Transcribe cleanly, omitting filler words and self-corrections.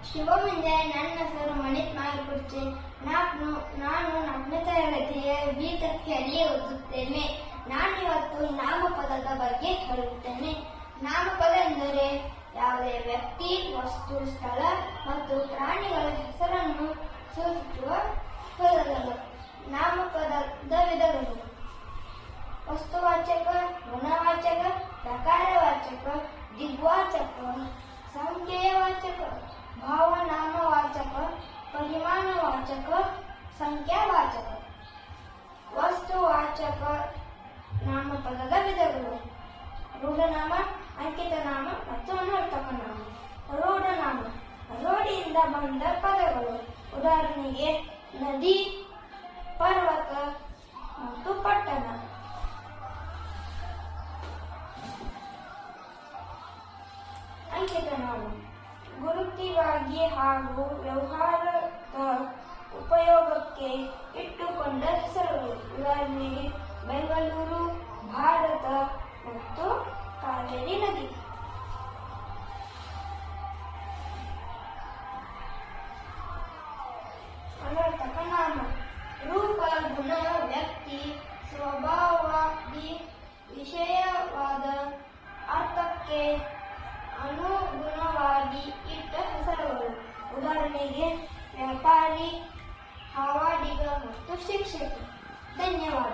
ಶುಭ ಮುಂಜಾನೆ. ನನ್ನ ಹೆಸರು ಮಣಿತ್ ಮಾಲ್ಕುರ್ಚಿ. ನಾನು 4ನೇ ತರಗತಿಯ ಬಿ ಕಕ್ಷೆಯಲ್ಲಿ ಓದುತ್ತೇನೆ. ನಾನಿವತ್ತು ನಾಮಪದದ ಬಗ್ಗೆ ಹೇಳುತ್ತೇನೆ. ನಾಮಪದ ಎಂದರೆ ಯಾವುದೇ ವ್ಯಕ್ತಿ, ವಸ್ತು, ಸ್ಥಳ ಮತ್ತು ಪ್ರಾಣಿಗಳ ಹೆಸರನ್ನು ಸೂಚಿಸುವ ಪದಗಳು. ನಾಮಪದದ ವಿಧಗಳು: ವಸ್ತುವಾಚಕ, ಗುಣವಾಚಕ, ಪ್ರಕಾರವಾಚಕ, ದಿಗ್ವಾಚಕ, ಸಂಖ್ಯೆಯವಾಚಕ, ಭಾವನಾಮವಾಚಕ, ಪರಿಮಾಣವಾಚಕ, ಸಂಖ್ಯಾವಾಚಕ. ವಸ್ತುವಾಚಕ ನಾಮಪದದ ವಿಧಗಳು: ರೂಢನಾಮ, ಅಂಕಿತನಾಮ ಮತ್ತು ಅನರ್ಥಕನಾಮ. ರೂಢನಾಮ ರೂಢಿಯಿಂದ ಬಂದ ಪದಗಳು. ಉದಾಹರಣೆಗೆ ನದಿ, ಪರ್ವತ ಮತ್ತು ಪಟ್ಟಣ. ಅಂಕಿತನಾಮ ಗುರುತಿಗಾಗಿ ಹಾಗೂ ವ್ಯವಹಾರದ ಉಪಯೋಗಕ್ಕೆ ಇಟ್ಟುಕೊಂಡ ಹೆಸರುಗಳು. ಉದಾಹರಣೆಗೆ ಬೆಂಗಳೂರು, ಭಾರತ ಮತ್ತು ಕಾವೇರಿ ನದಿ. ಅನರ್ಥಕ ನಾಮ ರೂಪ, ಗುಣ, ವ್ಯಕ್ತಿ, ಸ್ವಭಾವಾದಿ ವಿಷಯವಾದ ಅರ್ಥಕ್ಕೆ ಅನುಗುಣವಾಗಿ ಇಟ್ಟ ಹೆಸರುಗಳು. ಉದಾಹರಣೆಗೆ ವ್ಯಾಪಾರಿ, ಹಾವಾಡಿಗ ಮತ್ತು ಶಿಕ್ಷಕ. ಧನ್ಯವಾದ.